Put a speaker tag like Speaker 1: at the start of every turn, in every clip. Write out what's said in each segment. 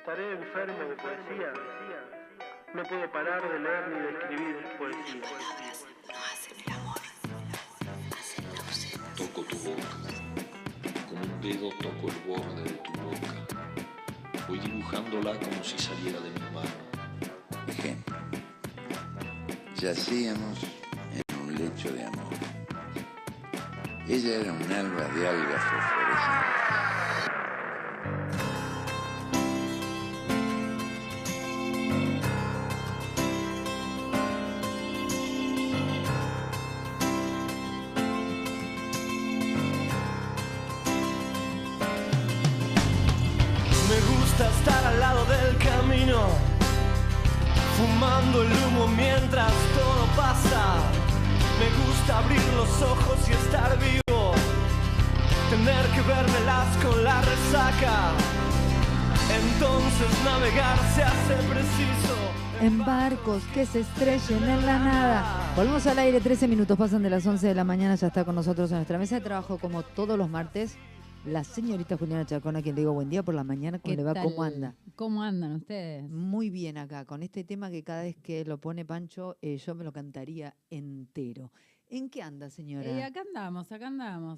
Speaker 1: Estaré enfermo de poesía. No puedo parar de leer ni de escribir poesía.
Speaker 2: No hacen el amor, hacen la ausencia.
Speaker 3: Toco tu boca, con un dedo toco el borde de tu boca. Voy dibujándola como si saliera de mi mano.
Speaker 4: Ejemplo. Yacíamos en un lecho de amor. Ella era un alba de algas fosforescentes.
Speaker 5: Estar al lado del camino, fumando el humo mientras todo pasa. Me gusta abrir los ojos y estar vivo, tener que vérmelas con la resaca. Entonces navegar se hace preciso.
Speaker 6: En barcos que se estrellen en la nada. Volvemos al aire, 13 minutos pasan de las 11 de la mañana. Ya está con nosotros en nuestra mesa de trabajo, como todos los martes, la señorita Juliana Chacón, a quien le digo buen día por la mañana. ¿Cómo le va?
Speaker 7: tal?
Speaker 6: ¿Cómo anda?
Speaker 7: ¿Cómo andan ustedes?
Speaker 6: Muy bien acá, con este tema que cada vez que lo pone Pancho, yo me lo cantaría entero. ¿En qué anda, señora?
Speaker 7: Acá andamos,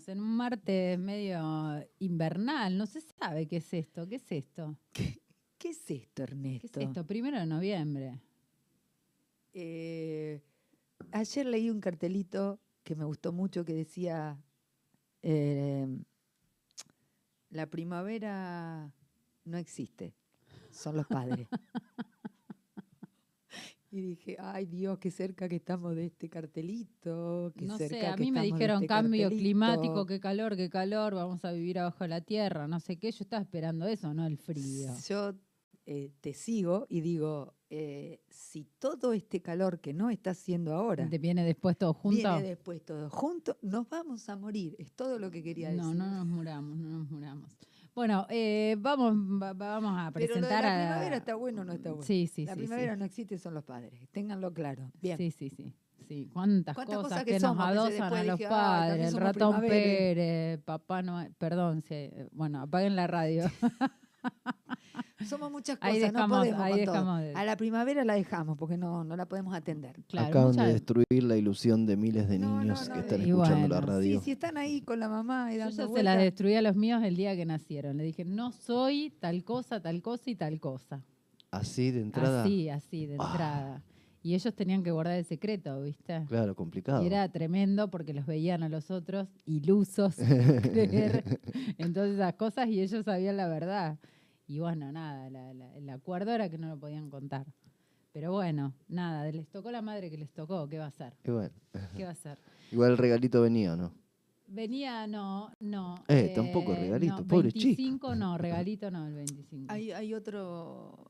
Speaker 7: en un martes medio invernal. No se sabe qué es esto. ¿Qué es esto?
Speaker 6: ¿Qué es esto, Ernesto?
Speaker 7: ¿Qué es esto? 1 de noviembre.
Speaker 6: Ayer leí un cartelito que me gustó mucho que decía... la primavera no existe, son los padres. Y dije, ay Dios, qué cerca que estamos de este cartelito.
Speaker 7: No sé, a mí me dijeron cambio climático, qué calor, vamos a vivir abajo de la tierra, no sé qué. Yo estaba esperando eso, no el frío.
Speaker 6: Yo te sigo y digo, si todo este calor que no está haciendo ahora...
Speaker 7: ¿Te viene después todo junto?
Speaker 6: Viene después todo junto, nos vamos a morir. Es todo lo que quería decir.
Speaker 7: No nos muramos. Bueno, vamos a presentar.
Speaker 6: Pero lo de la primavera está bueno o no está bueno.
Speaker 7: Sí.
Speaker 6: La primavera no existe, son los padres. Ténganlo claro. Bien.
Speaker 7: Sí. ¿Cuántas cosas que nos
Speaker 6: somos?
Speaker 7: adosan a los padres? El ratón Pérez, Papá Noel. Perdón, bueno, apaguen la radio.
Speaker 6: Somos muchas cosas,
Speaker 7: dejamos,
Speaker 6: no podemos con
Speaker 7: dejamos
Speaker 6: todo. A la primavera la dejamos porque no la podemos atender.
Speaker 7: Claro,
Speaker 8: acaban de destruir la ilusión de miles de niños que están escuchando la radio.
Speaker 6: Sí, están ahí con la mamá y dando
Speaker 7: Yo ya
Speaker 6: vueltas.
Speaker 7: se las destruí a los míos el día que nacieron. Le dije, no soy tal cosa y tal cosa.
Speaker 8: ¿Así de entrada?
Speaker 7: Así de entrada. Y ellos tenían que guardar el secreto, ¿viste?
Speaker 8: Claro, complicado.
Speaker 7: Y era tremendo porque los veían a los otros ilusos creer en todas esas cosas y ellos sabían la verdad. Y bueno, nada, el acuerdo era que no lo podían contar. Pero bueno, nada, les tocó la madre que les tocó, ¿qué va a hacer?
Speaker 8: Y bueno.
Speaker 7: ¿Qué va a hacer?
Speaker 8: Igual el regalito venía, ¿no?
Speaker 7: Venía, no.
Speaker 8: Tampoco regalito,
Speaker 7: no,
Speaker 8: pobre
Speaker 7: 25
Speaker 8: chico.
Speaker 7: no, regalito no, el 25.
Speaker 6: Hay otro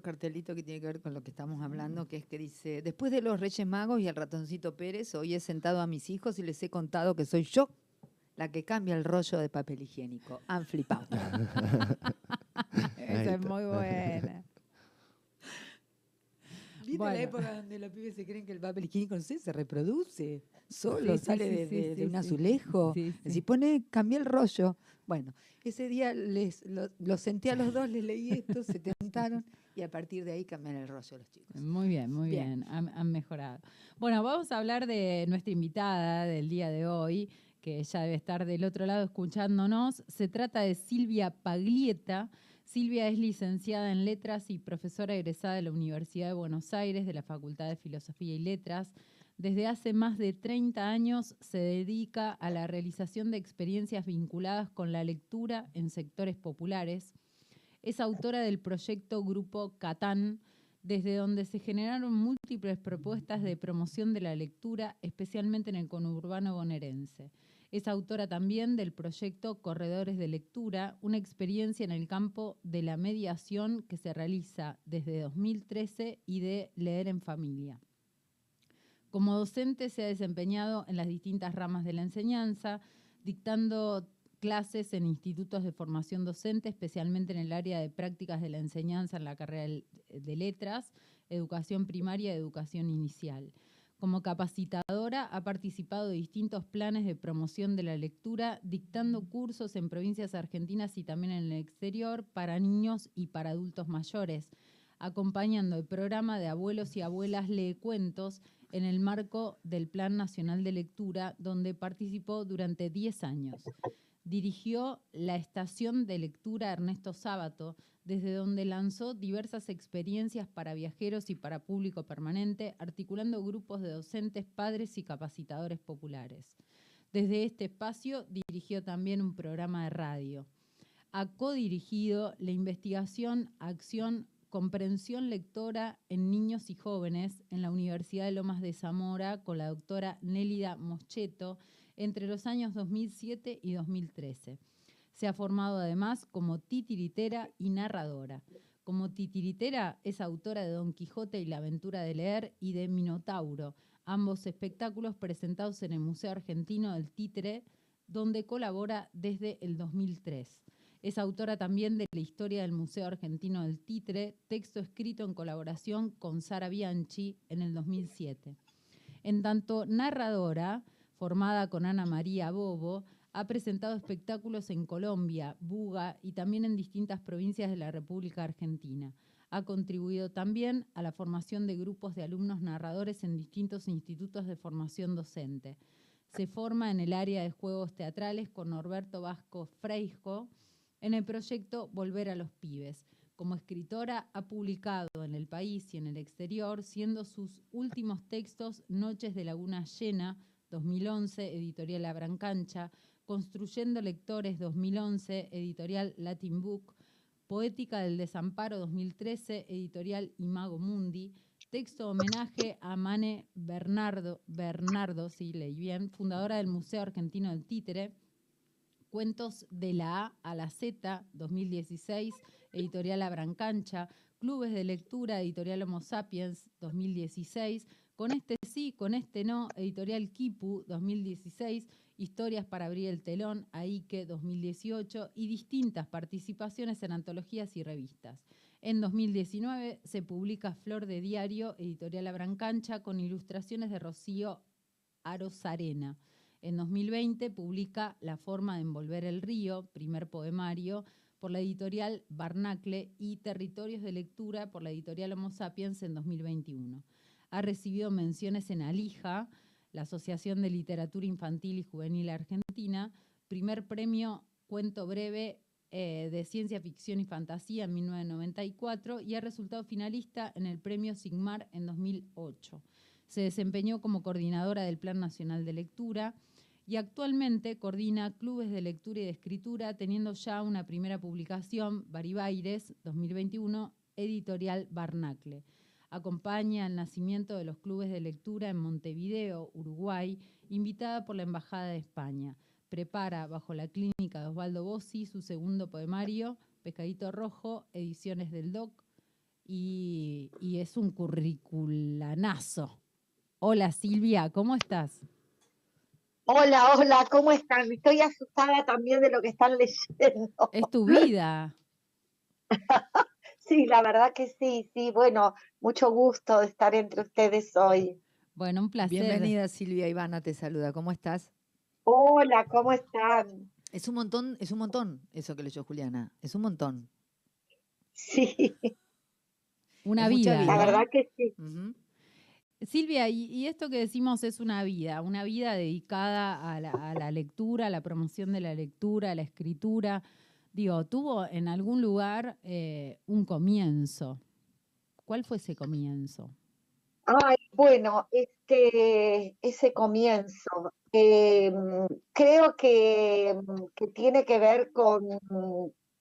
Speaker 6: cartelito que tiene que ver con lo que estamos hablando, que es que dice, después de los Reyes Magos y el ratoncito Pérez, hoy he sentado a mis hijos y les he contado que soy yo la que cambia el rollo de papel higiénico. Han flipado.
Speaker 7: Esa es muy buena.
Speaker 6: ¿Viste la época donde los pibes se creen que el papel higiénico no sé, se reproduce solo, sale de un azulejo?
Speaker 7: Sí.
Speaker 6: Si pone, cambia el rollo. Bueno, ese día los senté a los dos, les leí esto, se tentaron y a partir de ahí cambian el rollo los chicos.
Speaker 7: Muy bien. Han mejorado. Bueno, vamos a hablar de nuestra invitada del día de hoy, que ella debe estar del otro lado escuchándonos. Se trata de Silvia Paglietta. Silvia es licenciada en Letras y profesora egresada de la Universidad de Buenos Aires, de la Facultad de Filosofía y Letras. Desde hace más de 30 años se dedica a la realización de experiencias vinculadas con la lectura en sectores populares. Es autora del proyecto Grupo Catán, desde donde se generaron múltiples propuestas de promoción de la lectura, especialmente en el conurbano bonaerense. Es autora también del proyecto Corredores de Lectura, una experiencia en el campo de la mediación que se realiza desde 2013 y de Leer en Familia. Como docente se ha desempeñado en las distintas ramas de la enseñanza, dictando clases en institutos de formación docente, especialmente en el área de prácticas de la enseñanza en la carrera de letras, educación primaria y educación inicial. Como capacitadora ha participado de distintos planes de promoción de la lectura, dictando cursos en provincias argentinas y también en el exterior para niños y para adultos mayores, acompañando el programa de Abuelos y Abuelas Lee Cuentos en el marco del Plan Nacional de Lectura, donde participó durante 10 años. Dirigió la Estación de Lectura Ernesto Sábato, desde donde lanzó diversas experiencias para viajeros y para público permanente, articulando grupos de docentes, padres y capacitadores populares. Desde este espacio dirigió también un programa de radio. Ha codirigido la investigación, acción, comprensión lectora en niños y jóvenes en la Universidad de Lomas de Zamora con la doctora Nélida Moschetto entre los años 2007 y 2013. Se ha formado además como titiritera y narradora. Como titiritera es autora de Don Quijote y la aventura de leer y de Minotauro, ambos espectáculos presentados en el Museo Argentino del Títere, donde colabora desde el 2003. Es autora también de la historia del Museo Argentino del Títere, texto escrito en colaboración con Sara Bianchi en el 2007. En tanto narradora, formada con Ana María Bobo, ha presentado espectáculos en Colombia, Buga y también en distintas provincias de la República Argentina. Ha contribuido también a la formación de grupos de alumnos narradores en distintos institutos de formación docente. Se forma en el área de juegos teatrales con Norberto Vasco Freijo en el proyecto Volver a los Pibes. Como escritora ha publicado en el país y en el exterior, siendo sus últimos textos Noches de Laguna Llena, 2011, editorial Abran Cancha, Construyendo Lectores, 2011, editorial Latin Book, Poética del Desamparo, 2013, editorial Imago Mundi, texto homenaje a Mane Bernardo, sí, leí bien, fundadora del Museo Argentino del Títere, Cuentos de la A a la Z, 2016, editorial Abran Cancha, Clubes de Lectura, editorial Homo Sapiens, 2016, Con este sí, con este no, editorial Kipu, 2016, Historias para abrir el telón, Aike, 2018, y distintas participaciones en antologías y revistas. En 2019 se publica Flor de Diario, editorial Abran Cancha, con ilustraciones de Rocío Arozarena. En 2020 publica La forma de envolver el río, primer poemario, por la editorial Barnacle, y Territorios de Lectura por la editorial Homo Sapiens en 2021. Ha recibido menciones en Alija, la Asociación de Literatura Infantil y Juvenil Argentina, primer premio Cuento Breve de Ciencia Ficción y Fantasía en 1994 y ha resultado finalista en el premio Sigmar en 2008. Se desempeñó como coordinadora del Plan Nacional de Lectura y actualmente coordina clubes de lectura y de escritura, teniendo ya una primera publicación, Baribaires, 2021, editorial Barnacle. Acompaña el nacimiento de los clubes de lectura en Montevideo, Uruguay, invitada por la Embajada de España. Prepara, bajo la clínica de Osvaldo Bossi, su segundo poemario, Pescadito Rojo, Ediciones del DOC, y es un curriculanazo. Hola Silvia, ¿cómo estás?
Speaker 9: Hola, ¿cómo están? Estoy asustada también de lo que están leyendo.
Speaker 7: Es tu vida.
Speaker 9: Sí, la verdad que sí, bueno, mucho gusto de estar entre ustedes hoy.
Speaker 7: Bueno, un placer.
Speaker 6: Bienvenida Silvia, Ivana te saluda, ¿cómo estás?
Speaker 9: Hola, ¿cómo están?
Speaker 6: Es un montón eso que leyó Juliana, es un montón.
Speaker 9: Sí.
Speaker 7: Una
Speaker 6: Es mucha
Speaker 7: vida.
Speaker 9: La verdad que sí.
Speaker 6: Uh-huh.
Speaker 7: Silvia, y esto que decimos es una vida dedicada a la lectura, a la promoción de la lectura, a la escritura. Digo, tuvo en algún lugar un comienzo. ¿Cuál fue ese comienzo?
Speaker 9: Ay, bueno, ese comienzo, creo que tiene que ver con,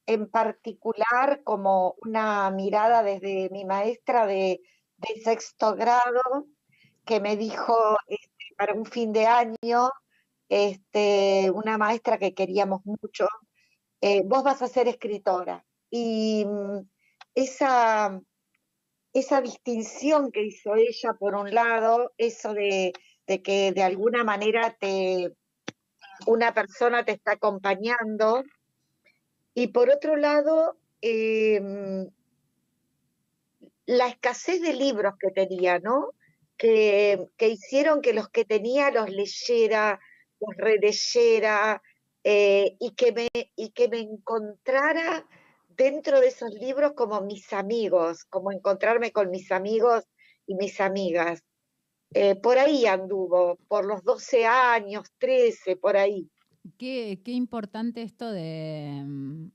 Speaker 9: en particular, como una mirada desde mi maestra de sexto grado, que me dijo para un fin de año, una maestra que queríamos mucho, vos vas a ser escritora. Y esa distinción que hizo ella, por un lado, eso de que de alguna manera una persona te está acompañando, y por otro lado, la escasez de libros que tenía, ¿no? que hicieron que los que tenía los leyera, los releyera, y que me encontrara dentro de esos libros como mis amigos, como encontrarme con mis amigos y mis amigas. Por ahí anduvo, por los 12 años, 13, por ahí.
Speaker 7: Qué importante esto del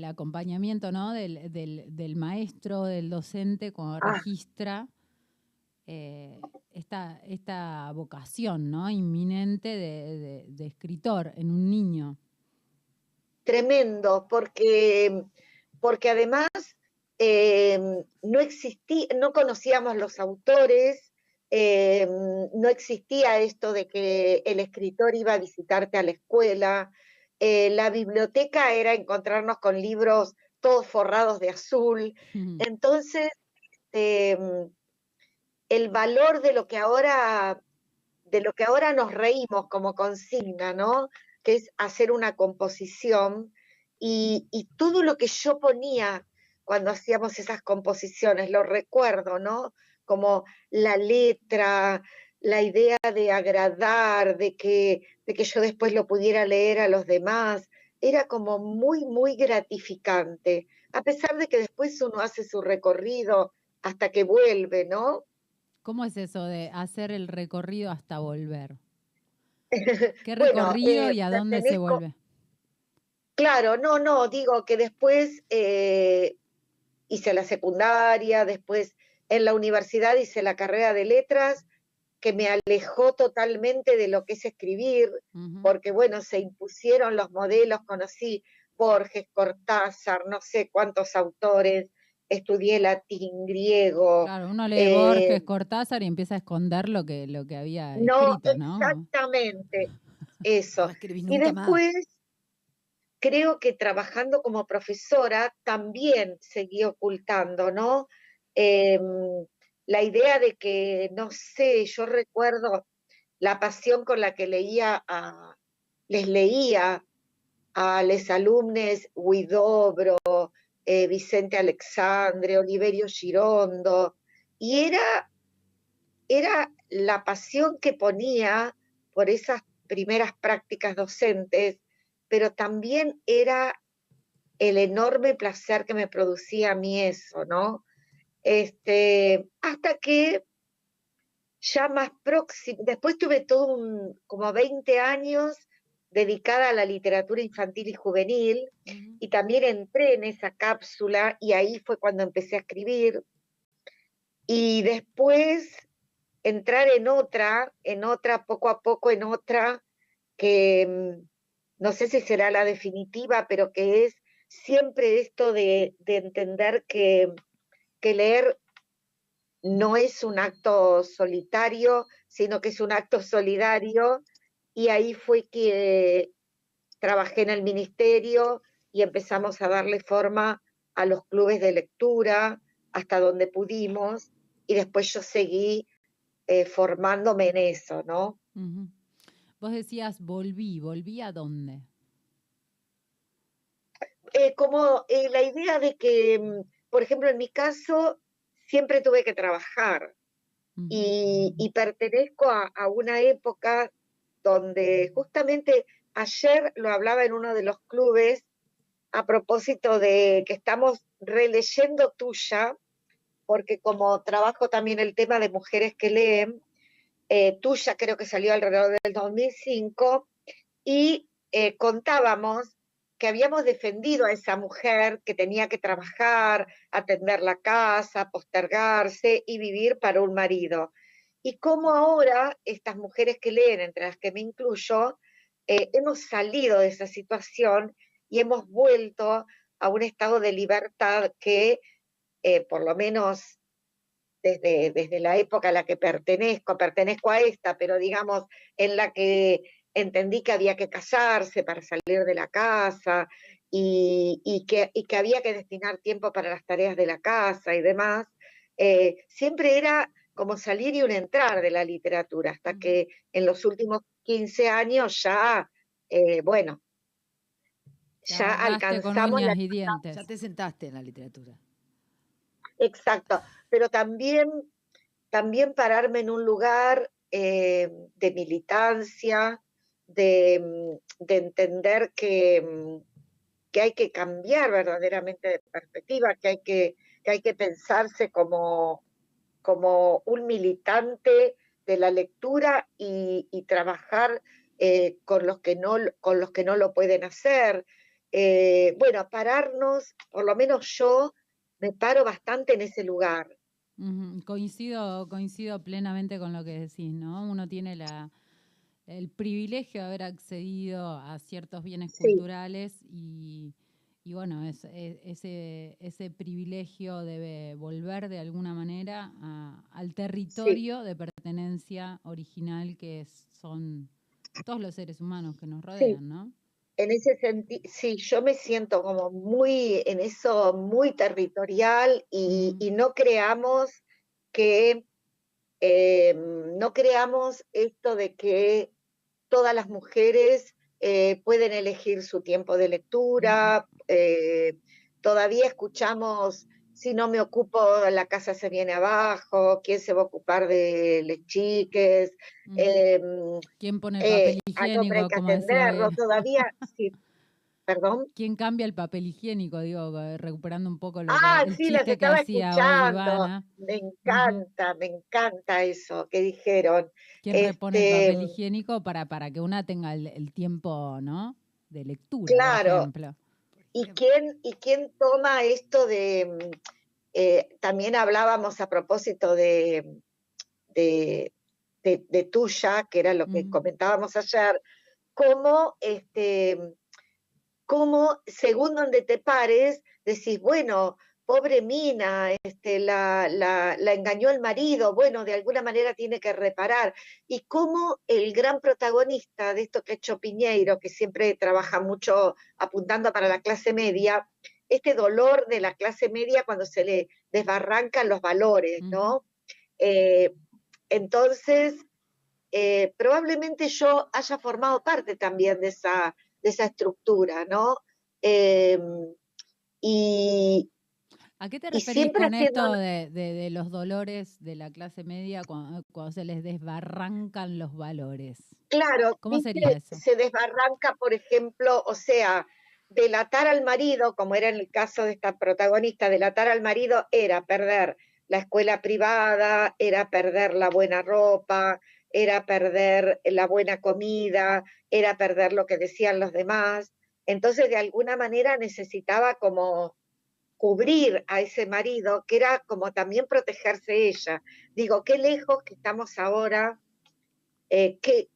Speaker 7: acompañamiento, ¿no? Del maestro, del docente, cuando registra esta vocación, ¿no? Inminente de escritor en un niño.
Speaker 9: Tremendo, porque además no conocíamos los autores, no existía esto de que el escritor iba a visitarte a la escuela, la biblioteca era encontrarnos con libros todos forrados de azul. Entonces, el valor de lo que ahora nos reímos como consigna, ¿no? Que es hacer una composición, y todo lo que yo ponía cuando hacíamos esas composiciones, lo recuerdo, ¿no? Como la letra, la idea de agradar, de que yo después lo pudiera leer a los demás, era como muy, muy gratificante, a pesar de que después uno hace su recorrido hasta que vuelve, ¿no?
Speaker 7: ¿Cómo es eso de hacer el recorrido hasta volver? ¿Qué
Speaker 9: Bueno,
Speaker 7: recorrido y a dónde se vuelve?
Speaker 9: Claro, no, digo que después hice la secundaria, después en la universidad hice la carrera de letras, que me alejó totalmente de lo que es escribir, porque bueno, se impusieron los modelos, conocí Borges, Cortázar, no sé cuántos autores, estudié latín, griego.
Speaker 7: Claro, uno lee Borges, Cortázar y empieza a esconder lo que había escrito, ¿no?
Speaker 9: Exactamente, eso.
Speaker 6: No escribí
Speaker 9: Y
Speaker 6: nunca más.
Speaker 9: después, creo que trabajando como profesora también seguí ocultando, ¿no? La idea de que, no sé, yo recuerdo la pasión con la que les leía a los alumnos Huidobro, Vicente Alexandre, Oliverio Girondo, y era la pasión que ponía por esas primeras prácticas docentes, pero también era el enorme placer que me producía a mí eso, ¿no? Hasta que ya más próximo, después tuve como 20 años dedicada a la literatura infantil y juvenil, y también entré en esa cápsula, y ahí fue cuando empecé a escribir, y después entrar en otra, poco a poco en otra, que no sé si será la definitiva, pero que es siempre esto de entender que leer no es un acto solitario, sino que es un acto solidario, y ahí fue que trabajé en el ministerio y empezamos a darle forma a los clubes de lectura hasta donde pudimos, y después yo seguí formándome en eso, ¿no?
Speaker 7: Vos decías, ¿volví a dónde?
Speaker 9: Como la idea de que, por ejemplo, en mi caso, siempre tuve que trabajar, y pertenezco a una época donde justamente ayer lo hablaba en uno de los clubes a propósito de que estamos releyendo Tuya, porque como trabajo también el tema de mujeres que leen, Tuya creo que salió alrededor del 2005, y contábamos que habíamos defendido a esa mujer que tenía que trabajar, atender la casa, postergarse y vivir para un marido. Y cómo ahora estas mujeres que leen, entre las que me incluyo, hemos salido de esa situación y hemos vuelto a un estado de libertad que, por lo menos desde la época a la que pertenezco a esta, pero digamos en la que entendí que había que casarse para salir de la casa, y que había que destinar tiempo para las tareas de la casa y demás, siempre era como salir y un entrar de la literatura, hasta que en los últimos 15 años ya, bueno, ya alcanzamos
Speaker 7: uñas y dientes.
Speaker 6: Ya te sentaste en la literatura.
Speaker 9: Exacto, pero también también pararme en un lugar de militancia, de entender que hay que cambiar verdaderamente de perspectiva, que hay que pensarse como un militante de la lectura y trabajar con los que no lo pueden hacer. Bueno, pararnos, por lo menos yo me paro bastante en ese lugar.
Speaker 7: Coincido plenamente con lo que decís, ¿no? Uno tiene el privilegio de haber accedido a ciertos bienes culturales y bueno, ese privilegio debe volver de alguna manera al territorio de pertenencia original que son todos los seres humanos que nos rodean, ¿no?
Speaker 9: En ese sentido, sí, yo me siento como muy en eso, muy territorial y no creamos esto de que todas las mujeres pueden elegir su tiempo de lectura. Todavía escuchamos, si no me ocupo, la casa se viene abajo, ¿quién se va a ocupar de las chiques?
Speaker 7: ¿Quién pone el papel higiénico?
Speaker 9: Hay que atenderlo, todavía, sí. ¿Perdón?
Speaker 7: ¿Quién cambia el papel higiénico? Digo, recuperando un poco el
Speaker 9: Sí,
Speaker 7: chiste que hacía hoy Ivana.
Speaker 9: Me encanta eso que dijeron.
Speaker 7: ¿Quién repone el papel higiénico para que una tenga el tiempo, ¿no? De lectura,
Speaker 9: claro,
Speaker 7: por ejemplo.
Speaker 9: ¿Y quién toma esto de... también hablábamos a propósito de tuya, que era lo que comentábamos ayer, cómo según donde te pares, decís, bueno, pobre mina, la engañó el marido, bueno, de alguna manera tiene que reparar. Y cómo el gran protagonista de esto que ha hecho Piñeiro, que siempre trabaja mucho apuntando para la clase media, este dolor de la clase media cuando se le desbarrancan los valores, ¿no? Entonces, probablemente yo haya formado parte también de esa estructura, ¿no?
Speaker 7: ¿A qué te referís con esto de los dolores de la clase media cuando se les desbarrancan los valores?
Speaker 9: Claro,
Speaker 7: ¿cómo sería eso?
Speaker 9: Se desbarranca, por ejemplo, o sea, delatar al marido, como era en el caso de esta protagonista, delatar al marido era perder la escuela privada, era perder la buena ropa, era perder la buena comida, era perder lo que decían los demás. Entonces, de alguna manera necesitaba como cubrir a ese marido, que era como también protegerse ella. Digo, qué lejos que estamos ahora,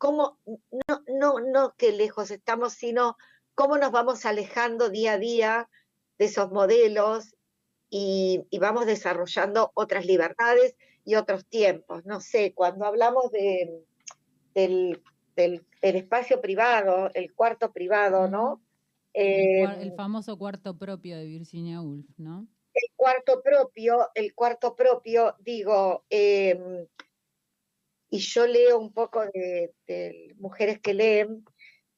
Speaker 9: no qué lejos estamos, sino cómo nos vamos alejando día a día de esos modelos y vamos desarrollando otras libertades y otros tiempos. No sé, cuando hablamos del espacio privado, el cuarto privado, ¿no?
Speaker 7: El famoso cuarto propio de Virginia Woolf, ¿no?
Speaker 9: El cuarto propio, digo, y yo leo un poco de mujeres que leen,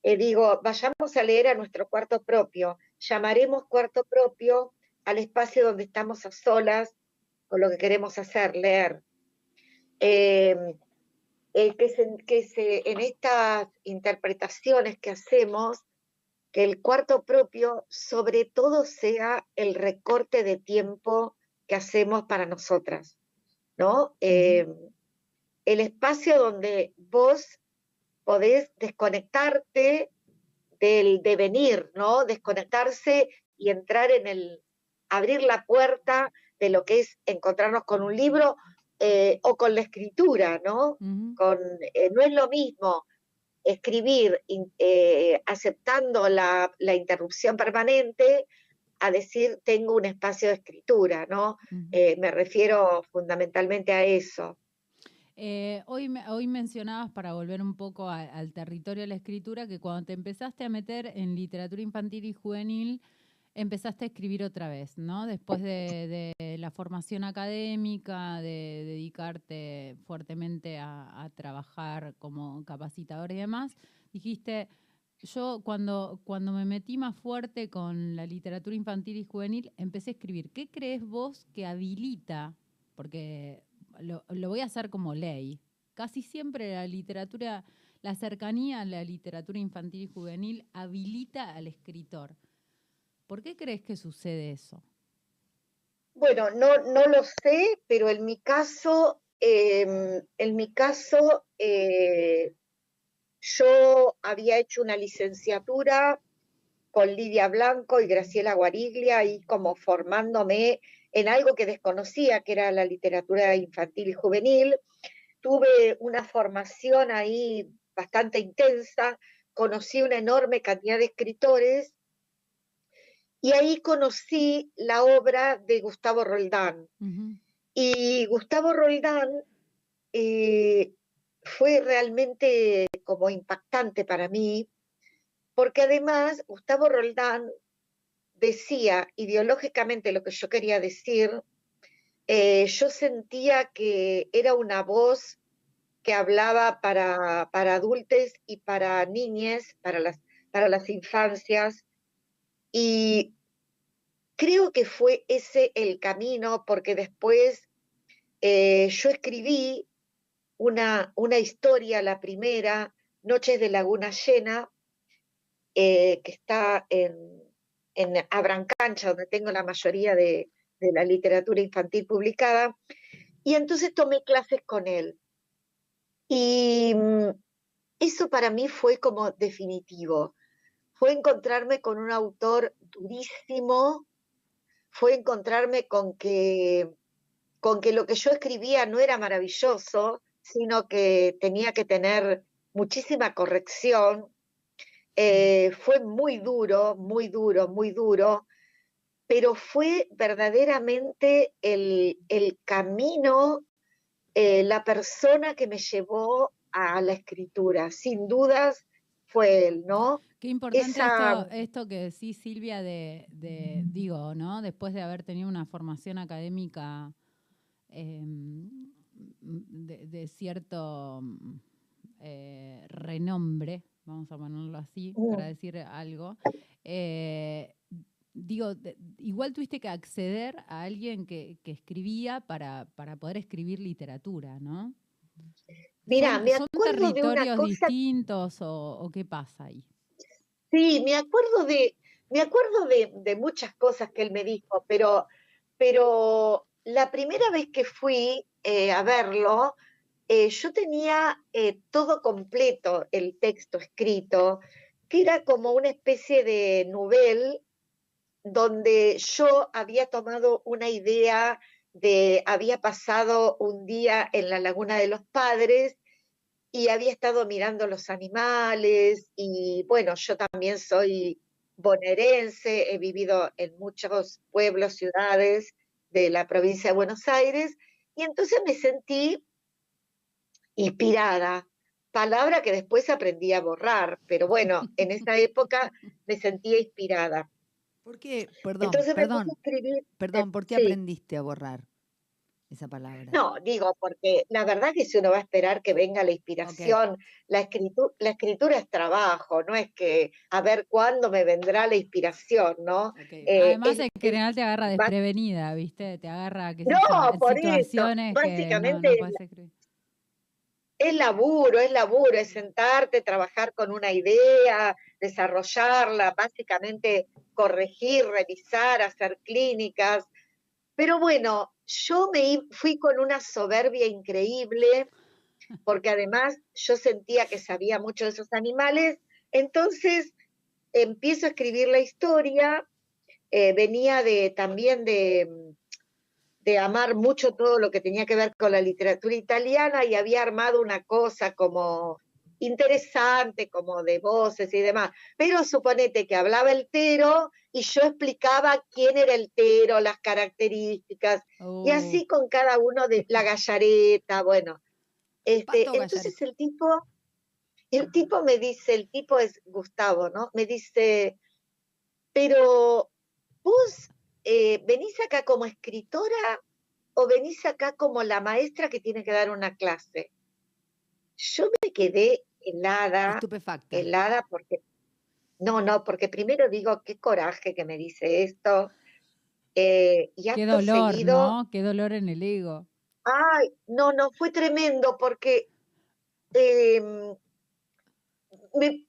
Speaker 9: digo, vayamos a leer a nuestro cuarto propio, llamaremos cuarto propio al espacio donde estamos a solas con lo que queremos hacer, leer. En estas interpretaciones que hacemos, que el cuarto propio sobre todo sea el recorte de tiempo que hacemos para nosotras, ¿no? El espacio donde vos podés desconectarte del devenir, ¿no? Desconectarse y entrar abrir la puerta de lo que es encontrarnos con un libro o con la escritura, ¿no? No es lo mismo escribir aceptando la interrupción permanente a decir tengo un espacio de escritura, ¿no? Me refiero fundamentalmente a eso.
Speaker 7: Hoy mencionabas, para volver un poco al territorio de la escritura, que cuando te empezaste a meter en literatura infantil y juvenil, empezaste a escribir otra vez, ¿no? Después de la formación académica, de dedicarte fuertemente a trabajar como capacitador y demás, dijiste, yo cuando me metí más fuerte con la literatura infantil y juvenil, empecé a escribir. ¿Qué crees vos que habilita? Porque lo voy a hacer como ley. Casi siempre la literatura, la cercanía a la literatura infantil y juvenil habilita al escritor. ¿Por qué crees que sucede eso?
Speaker 9: Bueno, no lo sé, pero en mi caso, yo había hecho una licenciatura con Lidia Blanco y Graciela Guariglia, y como formándome en algo que desconocía, que era la literatura infantil y juvenil. Tuve una formación ahí bastante intensa, conocí una enorme cantidad de escritores, y ahí conocí la obra de Gustavo Roldán.
Speaker 7: Uh-huh.
Speaker 9: Y Gustavo Roldán fue realmente como impactante para mí, porque además Gustavo Roldán decía ideológicamente lo que yo quería decir. Yo sentía que era una voz que hablaba para adultos y para niñas, para las infancias, y creo que fue ese el camino, porque después yo escribí una historia, la primera, Noches de Laguna Llena, que está en Abrancancha, donde tengo la mayoría de la literatura infantil publicada, y entonces tomé clases con él. Y eso para mí fue como definitivo. Fue encontrarme con un autor durísimo, fue encontrarme con que lo que yo escribía no era maravilloso, sino que tenía que tener muchísima corrección. Fue muy duro, muy duro, muy duro, pero fue verdaderamente el camino, la persona que me llevó a la escritura. Sin dudas fue él, ¿no?
Speaker 7: Qué importante esto que decís, Silvia, digo, ¿no? Después de haber tenido una formación académica de cierto renombre, vamos a ponerlo así, para decir algo. Igual tuviste que acceder a alguien que escribía para poder escribir literatura, ¿no?
Speaker 9: Mira, me
Speaker 7: ¿Son
Speaker 9: acuerdo de una
Speaker 7: territorios
Speaker 9: cosa
Speaker 7: distintos o qué pasa ahí?
Speaker 9: Sí, me acuerdo de muchas cosas que él me dijo, pero la primera vez que fui a verlo, yo tenía todo completo, el texto escrito, que era como una especie de novel, donde yo había tomado una idea había pasado un día en la Laguna de los Padres y había estado mirando los animales, y bueno, yo también soy bonaerense, he vivido en muchos pueblos, ciudades de la provincia de Buenos Aires, y entonces me sentí inspirada, palabra que después aprendí a borrar, pero bueno, en esa época me sentía inspirada.
Speaker 6: ¿Por qué?
Speaker 9: Entonces me puse a escribir.
Speaker 6: ¿Por qué
Speaker 9: sí.
Speaker 6: aprendiste a borrar esa palabra?
Speaker 9: No, digo, porque la verdad que si uno va a esperar que venga la inspiración, okay. La escritura es trabajo, no es que a ver cuándo me vendrá la inspiración, ¿no?
Speaker 7: Okay. Además, en general te agarra desprevenida, ¿viste? Te agarra, qué sé yo, en
Speaker 9: por
Speaker 7: situaciones
Speaker 9: eso, básicamente
Speaker 7: que no puedes escribir.
Speaker 9: Es laburo, es sentarte, trabajar con una idea, desarrollarla, básicamente corregir, revisar, hacer clínicas. Pero bueno, yo fui con una soberbia increíble, porque además yo sentía que sabía mucho de esos animales, entonces empiezo a escribir la historia, venía también de amar mucho todo lo que tenía que ver con la literatura italiana, y había armado una cosa como interesante, como de voces y demás, pero suponete que hablaba el tero y yo explicaba quién era el tero, las características, y así con cada uno de la gallareta, bueno. Entonces el tipo me dice, el tipo es Gustavo, ¿no? Me dice, pero vos ¿venís acá como escritora o venís acá como la maestra que tiene que dar una clase? Yo me quedé helada.
Speaker 6: Estupefacta.
Speaker 9: Helada porque, porque primero digo, qué coraje que me dice esto. Y
Speaker 7: qué dolor, seguido, ¿no? Qué dolor en el ego.
Speaker 9: Ay, no, fue tremendo porque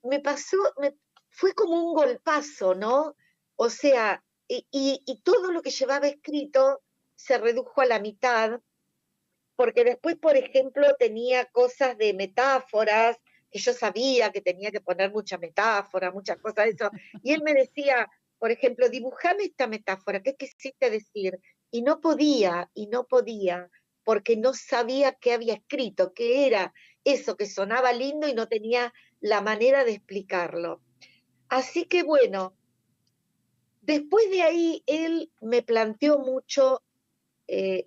Speaker 9: me pasó, fue como un golpazo, ¿no? O sea, y todo lo que llevaba escrito se redujo a la mitad, porque después, por ejemplo, tenía cosas de metáforas, que yo sabía que tenía que poner mucha metáfora, muchas cosas de eso, y él me decía, por ejemplo, dibujame esta metáfora, ¿qué quisiste decir? Y no podía, porque no sabía qué había escrito, qué era eso que sonaba lindo y no tenía la manera de explicarlo. Así que bueno, después de ahí él me planteó mucho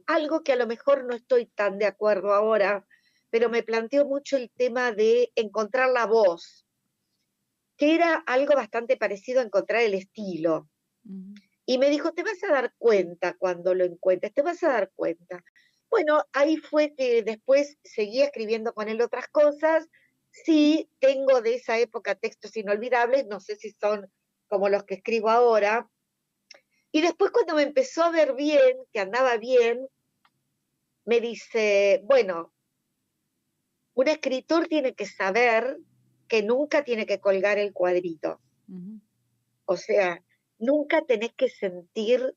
Speaker 9: algo que a lo mejor no estoy tan de acuerdo ahora, pero me planteó mucho el tema de encontrar la voz, que era algo bastante parecido a encontrar el estilo. Y me dijo, te vas a dar cuenta cuando lo encuentres, te vas a dar cuenta. Bueno, ahí fue que después seguí escribiendo con él otras cosas. Sí, tengo de esa época textos inolvidables, no sé si son como los que escribo ahora. Y después cuando me empezó a ver bien, que andaba bien, me dice, bueno, un escritor tiene que saber que nunca tiene que colgar el cuadrito. O sea, nunca tenés que sentir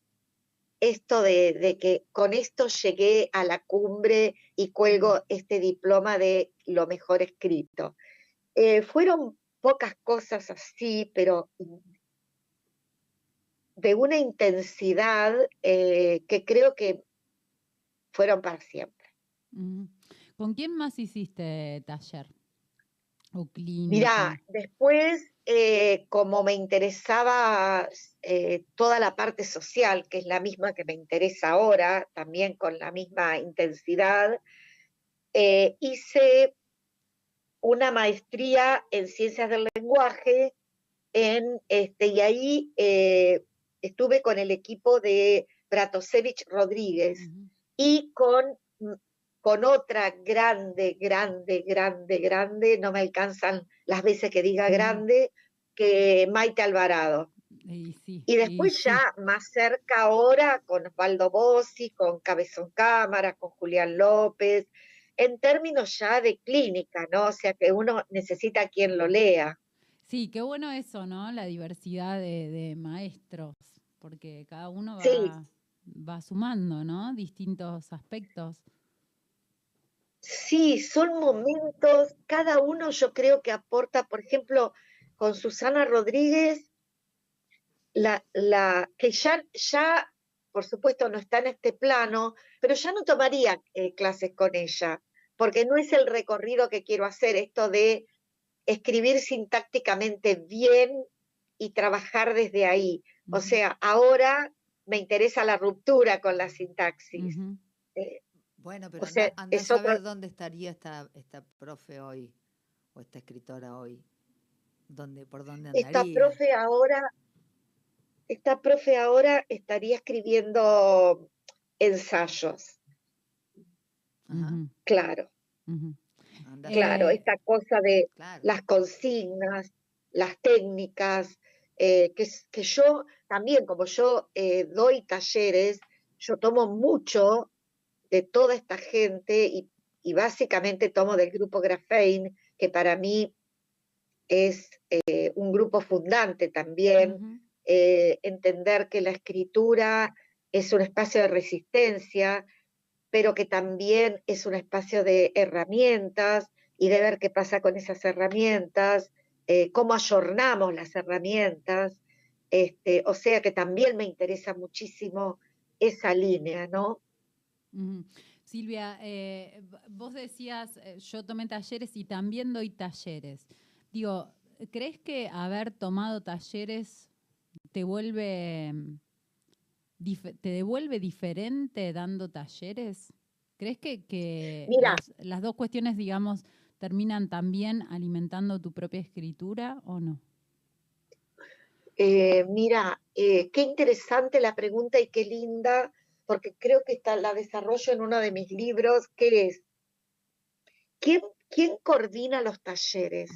Speaker 9: esto de que con esto llegué a la cumbre y cuelgo este diploma de lo mejor escrito. Fueron pocas cosas así, pero de una intensidad que creo que fueron para siempre.
Speaker 7: ¿Con quién más hiciste taller o clínica?
Speaker 9: Mirá, después, como me interesaba toda la parte social, que es la misma que me interesa ahora, también con la misma intensidad, hice una maestría en ciencias del lenguaje, y ahí estuve con el equipo de Bratovsevich Rodríguez y con otra grande, no me alcanzan las veces que diga grande, que Maite Alvarado. Y después ya más cerca ahora con Osvaldo Bossi, con Cabezón Cámara, con Julián López, en términos ya de clínica, ¿no? O sea que uno necesita quien lo lea.
Speaker 7: Sí, qué bueno eso, ¿no? La diversidad de maestros, porque cada uno va sumando, ¿no? Distintos aspectos.
Speaker 9: Sí, son momentos, cada uno yo creo que aporta, por ejemplo, con Susana Rodríguez, que ya, por supuesto, no está en este plano, pero ya no tomaría clases con ella, porque no es el recorrido que quiero hacer, esto de escribir sintácticamente bien y trabajar desde ahí. O sea, ahora me interesa la ruptura con la sintaxis.
Speaker 6: Bueno, pero
Speaker 9: o sea,
Speaker 6: anda a saber dónde estaría esta profe hoy, o esta escritora hoy. ¿Por dónde andaría?
Speaker 9: Esta profe ahora estaría escribiendo ensayos. Claro. Claro, esta cosa de las consignas, las técnicas, que yo también, como yo doy talleres, yo tomo mucho de toda esta gente y básicamente tomo del grupo Graphein, que para mí es un grupo fundante también, entender que la escritura es un espacio de resistencia, pero que también es un espacio de herramientas y de ver qué pasa con esas herramientas, cómo ayornamos las herramientas, o sea que también me interesa muchísimo esa línea, ¿no?
Speaker 7: Silvia, vos decías, yo tomé talleres y también doy talleres. Digo, ¿crees que haber tomado talleres te devuelve diferente dando talleres? ¿Crees que las dos cuestiones, digamos, terminan también alimentando tu propia escritura o no?
Speaker 9: Mira, qué interesante la pregunta y qué linda, porque creo que la desarrollo en uno de mis libros, que es, ¿quién coordina los talleres?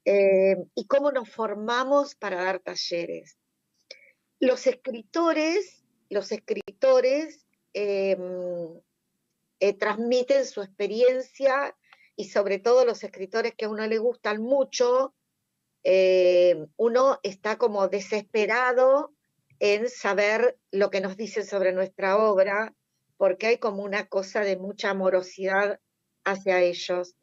Speaker 9: Y cómo nos formamos para dar talleres. Los escritores transmiten su experiencia, y sobre todo los escritores que a uno le gustan mucho, uno está como desesperado en saber lo que nos dicen sobre nuestra obra, porque hay como una cosa de mucha amorosidad hacia ellos.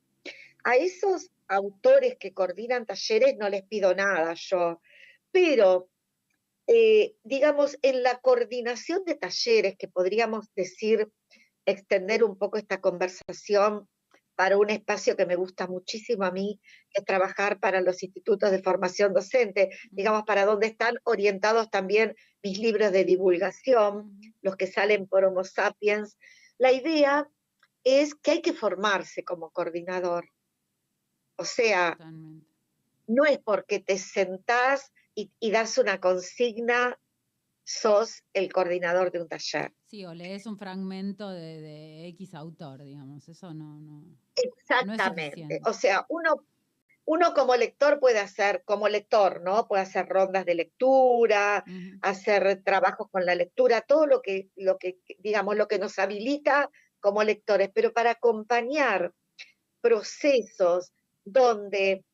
Speaker 9: A esos autores que coordinan talleres no les pido nada yo, pero digamos, en la coordinación de talleres, que podríamos decir, extender un poco esta conversación para un espacio que me gusta muchísimo a mí, que es trabajar para los institutos de formación docente, digamos, para donde están orientados también mis libros de divulgación, los que salen por Homo Sapiens. La idea es que hay que formarse como coordinador. O sea, no es porque te sentás y das una consigna, sos el coordinador de un taller.
Speaker 7: Sí, o lees un fragmento de X autor, digamos, eso no.
Speaker 9: Exactamente.
Speaker 7: No es
Speaker 9: o sea, uno como lector puede hacer, como lector, ¿no? Puede hacer rondas de lectura, hacer trabajos con la lectura, todo lo que, digamos, lo que nos habilita como lectores, pero para acompañar procesos donde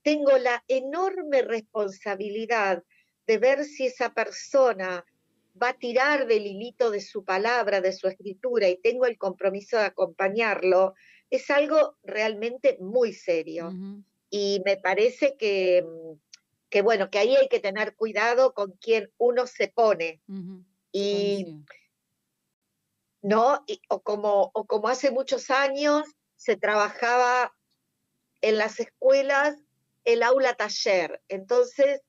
Speaker 9: tengo la enorme responsabilidad de ver si esa persona va a tirar del hilito de su palabra, de su escritura, y tengo el compromiso de acompañarlo, es algo realmente muy serio. Y me parece que bueno, que ahí hay que tener cuidado con quien uno se pone. Y, ¿no? O como hace muchos años se trabajaba en las escuelas el aula taller. Entonces,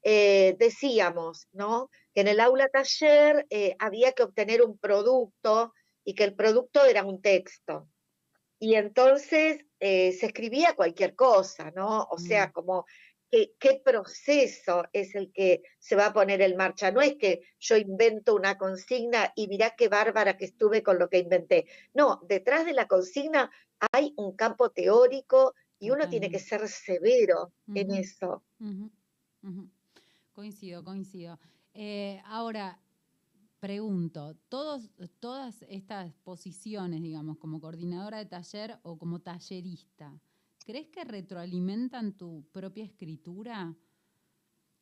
Speaker 9: decíamos, ¿no? Que en el aula taller había que obtener un producto, y que el producto era un texto. Y entonces se escribía cualquier cosa, ¿no? O sea, como qué proceso es el que se va a poner en marcha. No es que yo invento una consigna y mirá qué bárbara que estuve con lo que inventé. No, detrás de la consigna hay un campo teórico y uno tiene que ser severo en eso.
Speaker 7: Coincido. Ahora, pregunto, todas estas posiciones, digamos, como coordinadora de taller o como tallerista, ¿crees que retroalimentan tu propia escritura?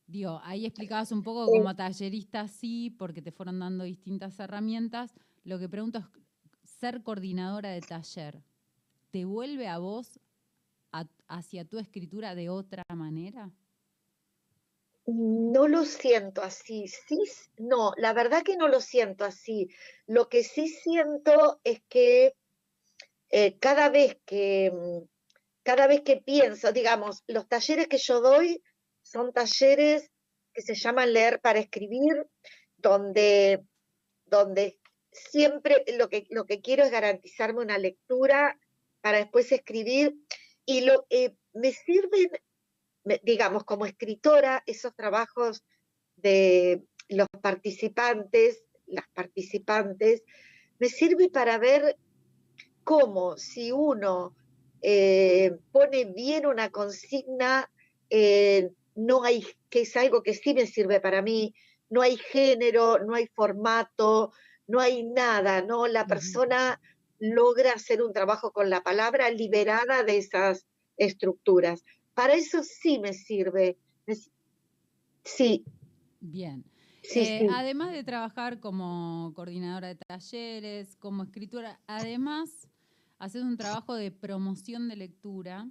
Speaker 7: Digo, ahí explicabas un poco como tallerista sí, porque te fueron dando distintas herramientas. Lo que pregunto es, ¿ser coordinadora de taller te vuelve a vos hacia tu escritura de otra manera?
Speaker 9: No lo siento así, no, la verdad que no lo siento así. Lo que sí siento es que cada vez que pienso, digamos, los talleres que yo doy son talleres que se llaman Leer para Escribir, donde siempre lo que quiero es garantizarme una lectura para después escribir, y me sirven, digamos, como escritora, esos trabajos de los participantes, las participantes, me sirve para ver cómo si uno pone bien una consigna, no hay, que es algo que sí me sirve para mí, no hay género, no hay formato, no hay nada, ¿no? La persona logra hacer un trabajo con la palabra liberada de esas estructuras. Para eso sí me sirve. Sí.
Speaker 7: Bien.
Speaker 9: Sí.
Speaker 7: Además de trabajar como coordinadora de talleres, como escritora, además haces un trabajo de promoción de lectura.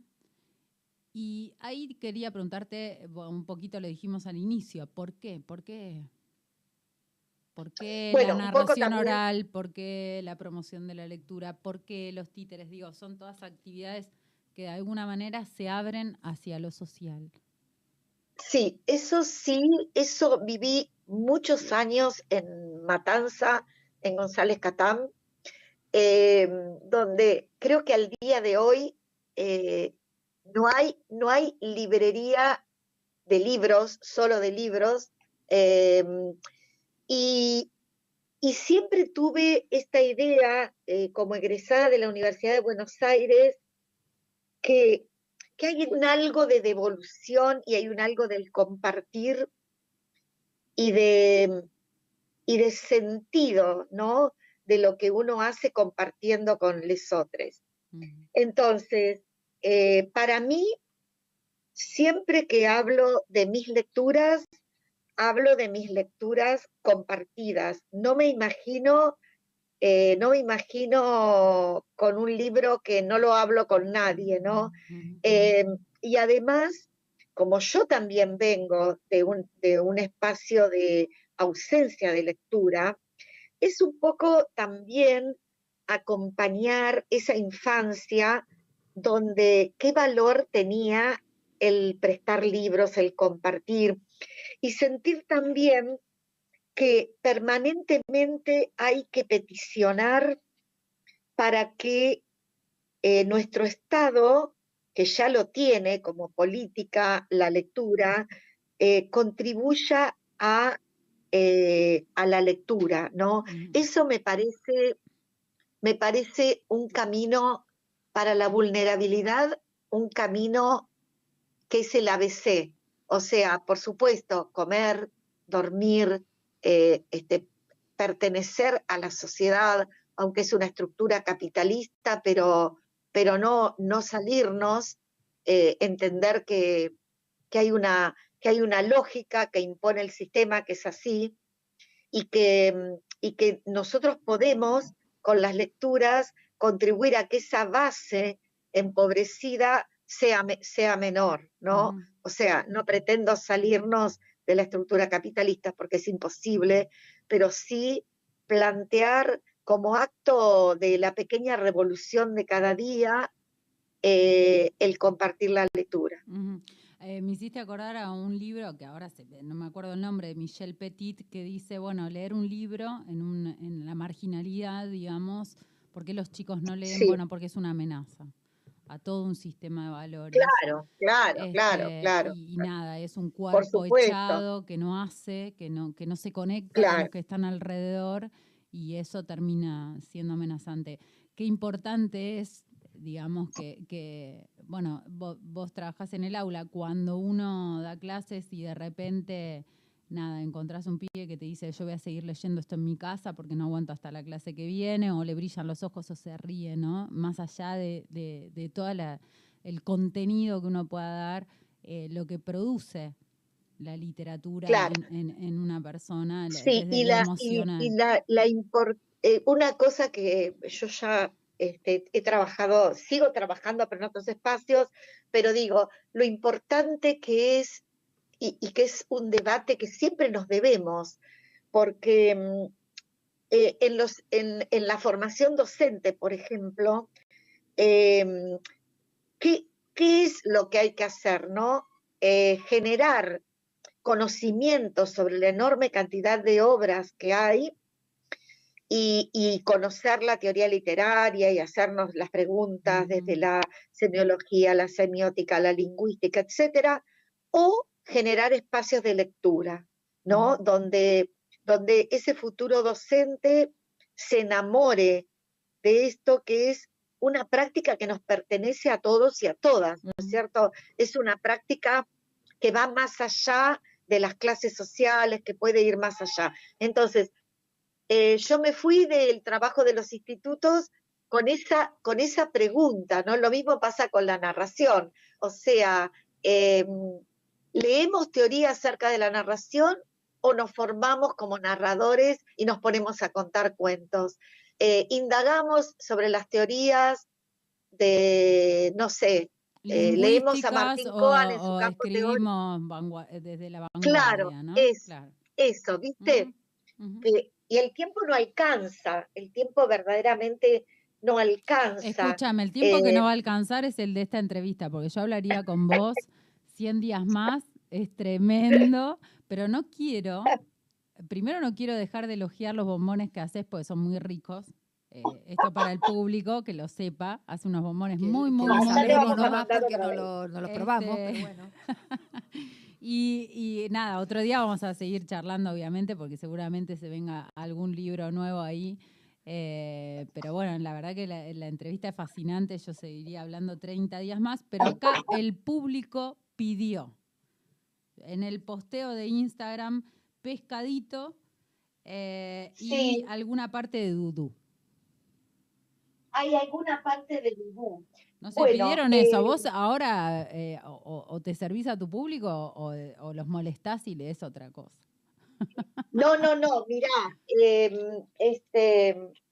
Speaker 7: Y ahí quería preguntarte, un poquito lo dijimos al inicio, ¿por qué? ¿Por qué la narración oral? ¿Por qué la promoción de la lectura? ¿Por qué los títeres? Digo, son todas actividades que de alguna manera se abren hacia lo social.
Speaker 9: Sí, eso viví muchos años en Matanza, en González Catán, donde creo que al día de hoy no hay librería de libros, solo de libros, y siempre tuve esta idea, como egresada de la Universidad de Buenos Aires, que hay un algo de devolución y hay un algo del compartir y de sentido, ¿no? de lo que uno hace compartiendo con les otros. Entonces, para mí, siempre que hablo de mis lecturas compartidas. No me imagino con un libro que no lo hablo con nadie, ¿no? Y además, como yo también vengo de un espacio de ausencia de lectura, es un poco también acompañar esa infancia donde qué valor tenía el prestar libros, el compartir, y sentir también que permanentemente hay que peticionar para que nuestro Estado, que ya lo tiene como política la lectura, contribuya a la lectura, ¿no? Eso me parece un camino para la vulnerabilidad, un camino que es el ABC. O sea, por supuesto, comer, dormir, pertenecer a la sociedad, aunque es una estructura capitalista, pero no salirnos, entender que hay una lógica que impone el sistema, que es así, y que nosotros podemos, con las lecturas, contribuir a que esa base empobrecida sea menor, ¿no? O sea, no pretendo salirnos de la estructura capitalista porque es imposible, pero sí plantear como acto de la pequeña revolución de cada día el compartir la lectura.
Speaker 7: Me hiciste acordar a un libro que ahora no me acuerdo el nombre, de Michel Petit, que dice, bueno, leer un libro en la marginalidad, digamos, ¿por qué los chicos no leen? Sí. Bueno, porque es una amenaza a todo un sistema de valores.
Speaker 9: Claro.
Speaker 7: Y nada, es un cuerpo echado que no hace, que no se conecta con los que están alrededor, y eso termina siendo amenazante. Qué importante es, digamos, que bueno, vos trabajás en el aula, cuando uno da clases y de repente, nada, encontrás un pibe que te dice, yo voy a seguir leyendo esto en mi casa porque no aguanto hasta la clase que viene, o le brillan los ojos o se ríe, ¿no? Más allá de todo el contenido que uno pueda dar, lo que produce la literatura en una persona,
Speaker 9: sí,
Speaker 7: desde lo emocional.
Speaker 9: Una cosa que yo ya sigo trabajando pero en otros espacios, pero digo, lo importante que es, y que es un debate que siempre nos debemos, porque en la formación docente, por ejemplo, ¿qué es lo que hay que hacer, ¿no? Generar conocimiento sobre la enorme cantidad de obras que hay y conocer la teoría literaria y hacernos las preguntas desde la semiología, la semiótica, la lingüística, etcétera, o generar espacios de lectura, ¿no? Donde ese futuro docente se enamore de esto que es una práctica que nos pertenece a todos y a todas, ¿no es cierto? Es una práctica que va más allá de las clases sociales, que puede ir más allá. Entonces, yo me fui del trabajo de los institutos con esa pregunta, ¿no? Lo mismo pasa con la narración. O sea, ¿leemos teoría acerca de la narración o nos formamos como narradores y nos ponemos a contar cuentos? Indagamos sobre las teorías de, no sé, leemos a Martín Cohen en su campo teórico.
Speaker 7: Desde la vanguardia,
Speaker 9: claro,
Speaker 7: ¿no?
Speaker 9: Eso, ¿viste? Y el tiempo no alcanza, el tiempo verdaderamente no alcanza.
Speaker 7: Escúchame, el tiempo que no va a alcanzar es el de esta entrevista, porque yo hablaría con vos 100 días más, es tremendo, pero primero no quiero dejar de elogiar los bombones que haces porque son muy ricos. Esto para el público, que lo sepa, hace unos bombones muy
Speaker 6: sabemos nomás porque no los probamos, pero bueno.
Speaker 7: Y nada, otro día vamos a seguir charlando, obviamente, porque seguramente se venga algún libro nuevo ahí. Pero bueno, la verdad que la entrevista es fascinante, yo seguiría hablando 30 días más, pero acá el público pidió en el posteo de Instagram Pescadito, y alguna parte de Dudú.
Speaker 9: Hay alguna parte de Dudú.
Speaker 7: No sé, pidieron eso. ¿Vos ahora o te servís a tu público o los molestás y lees otra cosa?
Speaker 9: No, mirá,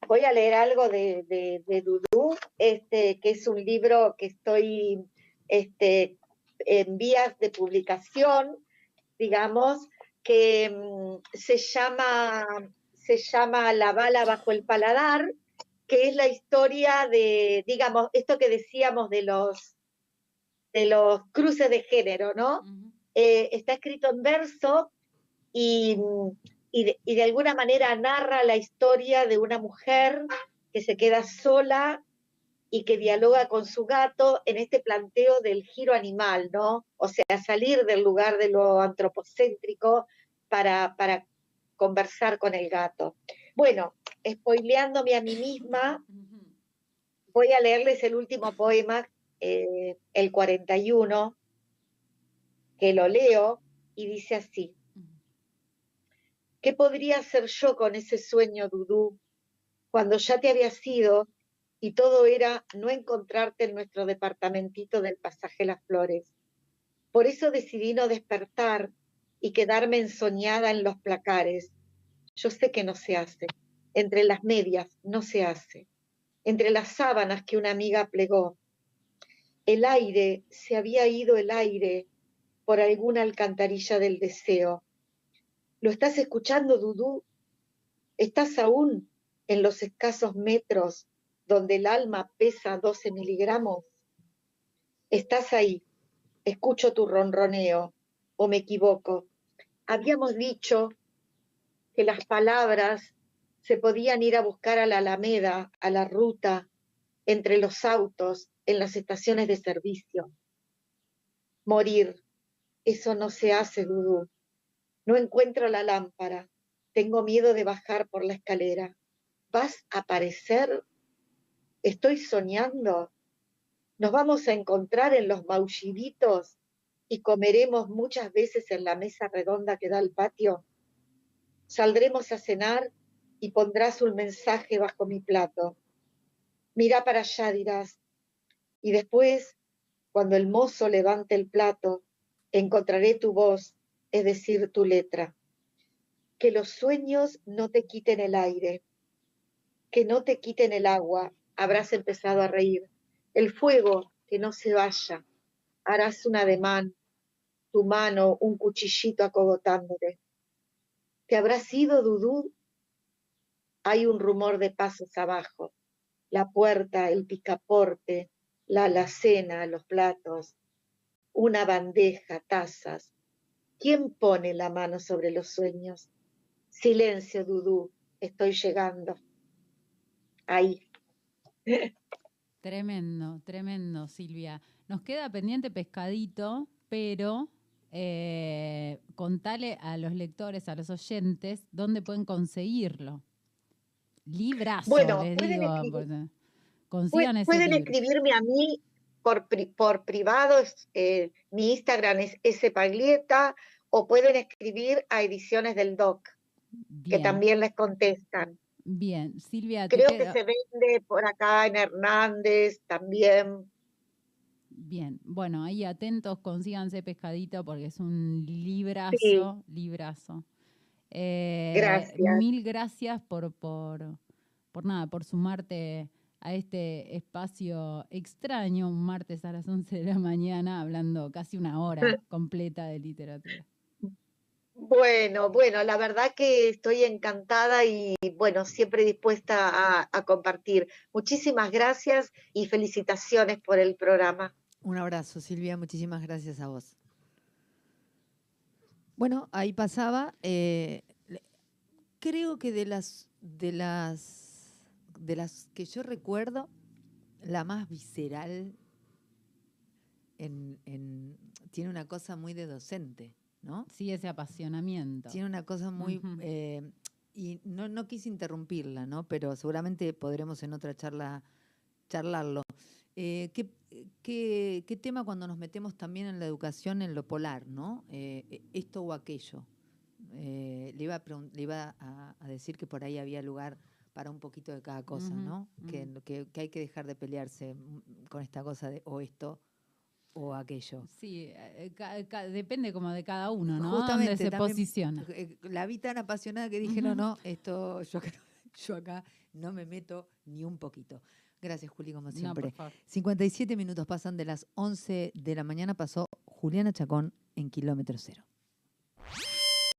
Speaker 9: voy a leer algo de Dudú, que es un libro que estoy en vías de publicación, digamos, que se llama La bala bajo el paladar, que es la historia de, digamos, esto que decíamos de los cruces de género, ¿no?
Speaker 7: Uh-huh.
Speaker 9: Está escrito en verso y de alguna manera narra la historia de una mujer que se queda sola y que dialoga con su gato en este planteo del giro animal, ¿no? O sea, salir del lugar de lo antropocéntrico para conversar con el gato. Bueno, spoileándome a mí misma, voy a leerles el último poema, el 41, que lo leo y dice así. ¿Qué podría hacer yo con ese sueño, Dudú, cuando ya te habías ido y todo era no encontrarte en nuestro departamentito del Pasaje Las Flores? Por eso decidí no despertar y quedarme ensoñada en los placares. Yo sé que no se hace. Entre las medias no se hace. Entre las sábanas que una amiga plegó. El aire, se había ido el aire por alguna alcantarilla del deseo. ¿Lo estás escuchando, Dudú? ¿Estás aún en los escasos metros donde el alma pesa 12 miligramos? ¿Estás ahí? Escucho tu ronroneo, ¿o me equivoco? Habíamos dicho que las palabras se podían ir a buscar a la Alameda, a la ruta, entre los autos, en las estaciones de servicio. Morir, eso no se hace, Dudú. No encuentro la lámpara. Tengo miedo de bajar por la escalera. ¿Vas a aparecer? ¿Estoy soñando? ¿Nos vamos a encontrar en los maulliditos y comeremos muchas veces en la mesa redonda que da al patio? Saldremos a cenar y pondrás un mensaje bajo mi plato. Mira para allá, dirás. Y después, cuando el mozo levante el plato, encontraré tu voz, es decir, tu letra. Que los sueños no te quiten el aire, que no te quiten el agua, habrás empezado a reír. El fuego, que no se vaya, harás un ademán, tu mano, un cuchillito acogotándote. ¿Te habrás ido, Dudú? Hay un rumor de pasos abajo, la puerta, el picaporte, la alacena, los platos, una bandeja, tazas. ¿Quién pone la mano sobre los sueños? Silencio, Dudú, estoy llegando. Ahí.
Speaker 7: Tremendo, tremendo, Silvia. Nos queda pendiente Pescadito, pero contale a los lectores, a los oyentes, dónde pueden conseguirlo. Librazo,
Speaker 9: bueno,
Speaker 7: les
Speaker 9: pueden
Speaker 7: digo. Consigan ese
Speaker 9: pueden
Speaker 7: libro.
Speaker 9: Escribirme a mí por privado, mi Instagram es spaglieta, o pueden escribir a Ediciones del Doc,
Speaker 7: Bien.
Speaker 9: que también les contestan.
Speaker 7: Bien, Silvia.
Speaker 9: Creo que se vende por acá en Hernández también.
Speaker 7: Bien, bueno, ahí atentos, consíganse Pescadito porque es un librazo,
Speaker 9: sí.
Speaker 7: Librazo.
Speaker 9: Gracias.
Speaker 7: Mil gracias por sumarte a este espacio extraño, un martes a las 11 de la mañana, hablando casi una hora completa de literatura.
Speaker 9: Bueno, la verdad que estoy encantada y bueno, siempre dispuesta a compartir. Muchísimas gracias y felicitaciones por el programa.
Speaker 6: Un abrazo, Silvia, muchísimas gracias a vos. Bueno, ahí pasaba, creo que de las que yo recuerdo, la más visceral tiene una cosa muy de docente, ¿no?
Speaker 7: Sí, ese apasionamiento.
Speaker 6: Tiene una cosa muy... y no quise interrumpirla, ¿no? Pero seguramente podremos en otra charla charlarlo. ¿Qué tema cuando nos metemos también en la educación, en lo polar, ¿no? Esto o aquello. le iba a decir que por ahí había lugar para un poquito de cada cosa, ¿no? Que hay que dejar de pelearse con esta cosa de o esto o aquello.
Speaker 7: Sí, depende como de cada uno, ¿no?
Speaker 6: Justamente,
Speaker 7: donde se
Speaker 6: también,
Speaker 7: posiciona.
Speaker 6: La vi tan apasionada que dije, no, esto yo acá no me meto ni un poquito. Gracias, Juli, como siempre. 57 minutos pasan de las 11 de la mañana, pasó Juliana Chacón en Kilómetro Cero.